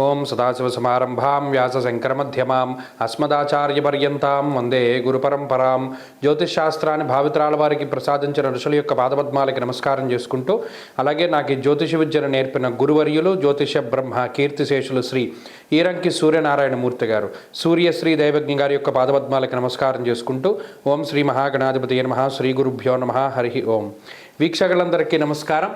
ఓం సదాశివసమారంభాం వ్యాసశంకరమధ్యమాం అస్మదాచార్యపర్యంతాం వందే గురుపరంపరాం. జ్యోతిషశాస్త్రాన్ని భావితరాల వారికి ప్రసాదించిన ఋషుల యొక్క పాదపద్మాలకి నమస్కారం చేసుకుంటూ, అలాగే నాకు ఈ జ్యోతిష విద్యను నేర్పిన గురువర్యులు జ్యోతిష బ్రహ్మ కీర్తిశేషులు శ్రీ ఈరంకి సూర్యనారాయణమూర్తి గారు, సూర్యశ్రీ దైవజ్ఞ గారి యొక్క పాదపద్మాలకి నమస్కారం చేసుకుంటూ, ఓం శ్రీ మహాగణాధిపతి నమః, శ్రీ గురుభ్యో నమః, హరి ఓం. వీక్షకులందరికీ నమస్కారం.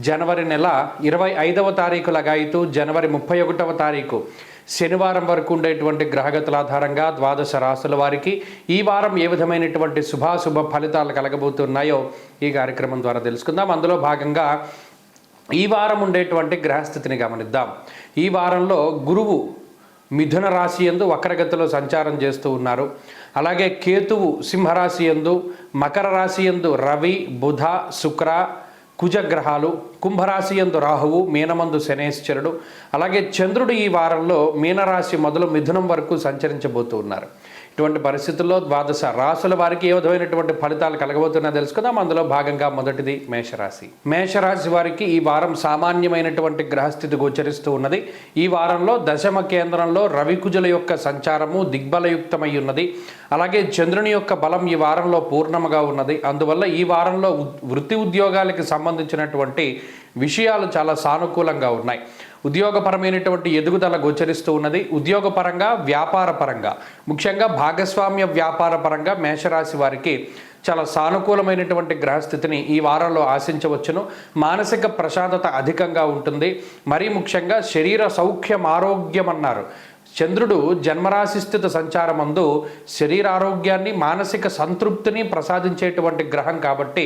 జనవరి నెల 25వ తారీఖు లగాయితూ జనవరి 31వ తారీఖు శనివారం వరకు ఉండేటువంటి గ్రహగతుల ఆధారంగా ద్వాదశ రాశుల వారికి ఈ వారం ఏ విధమైనటువంటి శుభాశుభ ఫలితాలు కలగబోతున్నాయో ఈ కార్యక్రమం ద్వారా తెలుసుకుందాం. అందులో భాగంగా ఈ వారం ఉండేటువంటి గ్రహస్థితిని గమనిద్దాం. ఈ వారంలో గురువు మిథున రాశి యందు వక్రగతిలో సంచారం చేస్తూ ఉన్నారు. అలాగే కేతువు సింహరాశి యందు, మకర రాశి యందు రవి, బుధ, శుక్ర, కుజగ్రహాలు, కుంభరాశి యందు రాహువు, మీనమందు శనేశ్వరుడు, అలాగే చంద్రుడు ఈ వారంలో మీనరాశి మొదలు మిథునం వరకు సంచరించబోతూ ఉన్నారు. ఇటువంటి పరిస్థితుల్లో ద్వాదశ రాశుల వారికి ఏ విధమైనటువంటి ఫలితాలు కలగబోతున్నా తెలుసుకుందాం. అందులో భాగంగా మొదటిది మేషరాశి. మేషరాశి వారికి ఈ వారం సామాన్యమైనటువంటి గ్రహస్థితి గోచరిస్తూ ఉన్నది. ఈ వారంలో దశమ కేంద్రంలో రవికుజుల యొక్క సంచారము దిగ్బలయుక్తమై ఉన్నది. అలాగే చంద్రుని యొక్క బలం ఈ వారంలో పూర్ణముగా ఉన్నది. అందువల్ల ఈ వారంలో వృత్తి ఉద్యోగాలకి సంబంధించినటువంటి విషయాలు చాలా సానుకూలంగా ఉన్నాయి. ఉద్యోగపరమైనటువంటి ఎదుగుదల గోచరిస్తూ ఉన్నది. ఉద్యోగపరంగా, వ్యాపార పరంగా, ముఖ్యంగా భాగస్వామ్య వ్యాపార పరంగా మేషరాశి వారికి చాలా సానుకూలమైనటువంటి గ్రహస్థితిని ఈ వారంలో ఆశించవచ్చును. మానసిక ప్రశాంతత అధికంగా ఉంటుంది. మరీ ముఖ్యంగా శరీర సౌఖ్యం, ఆరోగ్యం అన్నారు. చంద్రుడు జన్మరాశి స్థిత సంచారమందు శరీరారోగ్యాన్ని, మానసిక సంతృప్తిని ప్రసాదించేటువంటి గ్రహం కాబట్టి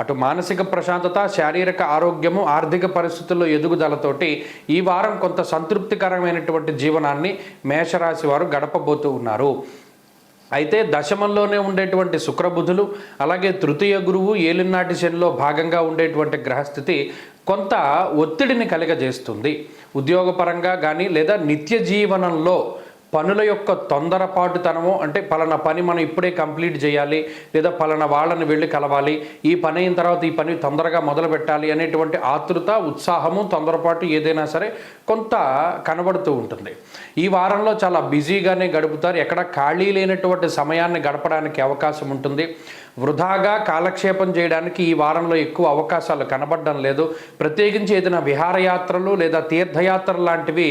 అటు మానసిక ప్రశాంతత, శారీరక ఆరోగ్యము, ఆర్థిక పరిస్థితుల్లో ఎదుగుదలతోటి ఈ వారం కొంత సంతృప్తికరమైనటువంటి జీవనాన్ని మేషరాశి వారు గడపబోతూ ఉన్నారు. అయితే దశమంలోనే ఉండేటువంటి శుక్రబుధులు, అలాగే తృతీయ గురువు ఏలినాటి శనిలో భాగంగా ఉండేటువంటి గ్రహస్థితి కొంత ఒత్తిడిని కలుగజేస్తుంది. ఉద్యోగపరంగా కానీ లేదా నిత్య జీవనంలో పనుల యొక్క తొందరపాటుతనము, అంటే పలానా పని మనం ఇప్పుడే కంప్లీట్ చేయాలి, లేదా పలానా వాళ్ళని వెళ్ళి కలవాలి, ఈ పని అయిన తర్వాత ఈ పని తొందరగా మొదలు పెట్టాలి అనేటువంటి ఆతృత, ఉత్సాహము, తొందరపాటు ఏదైనా సరే కొంత కనబడుతూ ఉంటుంది. ఈ వారంలో చాలా బిజీగానే గడుపుతారు. ఎక్కడ ఖాళీ లేనటువంటి సమయాన్ని గడపడానికి అవకాశం ఉంటుంది. వృధాగా కాలక్షేపం చేయడానికి ఈ వారంలో ఎక్కువ అవకాశాలు కనబడడం లేదు. ప్రత్యేకించి ఏదైనా విహారయాత్రలు లేదా తీర్థయాత్రలు లాంటివి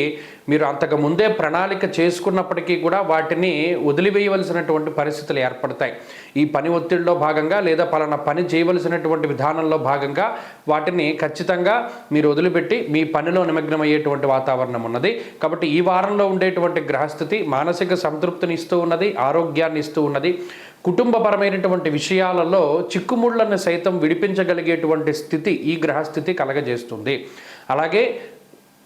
మీరు అంతకు ముందే ప్రణాళిక చేసుకున్నప్పటికీ కూడా వాటిని వదిలివేయవలసినటువంటి పరిస్థితులు ఏర్పడతాయి. ఈ పని ఒత్తిడిలో భాగంగా లేదా పలానా పని చేయవలసినటువంటి విధానంలో భాగంగా వాటిని ఖచ్చితంగా మీరు వదిలిపెట్టి మీ పనిలో నిమగ్నమయ్యేటువంటి వాతావరణం ఉన్నది. కాబట్టి ఈ వారంలో ఉండేటువంటి గ్రహస్థితి మానసిక సంతృప్తిని ఇస్తూ ఉన్నది, ఆరోగ్యాన్ని ఇస్తూ ఉన్నది. కుటుంబపరమైనటువంటి విషయాలలో చిక్కుముళ్లను సైతం విడిపించగలిగేటువంటి స్థితి ఈ గ్రహస్థితి కలగజేస్తుంది. అలాగే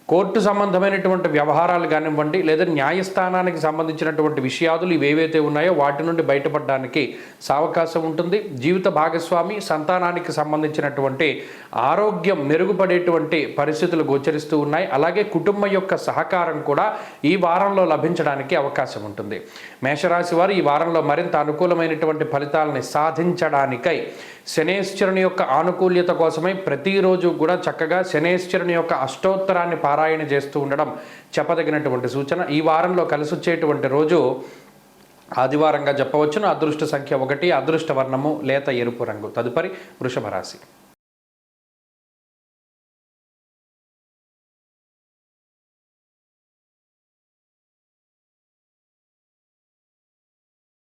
కోర్టు సంబంధమైనటువంటి వ్యవహారాలు కానివ్వండి, లేదా న్యాయస్థానానికి సంబంధించినటువంటి విషయాలు ఇవేవైతే ఉన్నాయో వాటి నుండి బయటపడడానికి అవకాశం ఉంటుంది. జీవిత భాగస్వామి, సంతానానికి సంబంధించినటువంటి ఆరోగ్యం మెరుగుపడేటువంటి పరిస్థితులు గోచరిస్తూ ఉన్నాయి. అలాగే కుటుంబం యొక్క సహకారం కూడా ఈ వారంలో లభించడానికి అవకాశం ఉంటుంది. మేషరాశి వారు ఈ వారంలో మరింత అనుకూలమైనటువంటి ఫలితాలని సాధించడానికై శనేశ్వరుని యొక్క ఆనుకూల్యత కోసమై ప్రతిరోజు కూడా చక్కగా శనేశ్వరుని యొక్క అష్టోత్తరాన్ని పారాయణ చేస్తూ ఉండడం చెప్పదగినటువంటి సూచన. ఈ వారంలో కలిసి వచ్చేటువంటి రోజు ఆదివారంగా చెప్పవచ్చును. అదృష్ట సంఖ్య 1, అదృష్ట వర్ణము లేత ఎరుపు రంగు. తదుపరి వృషభ రాశి.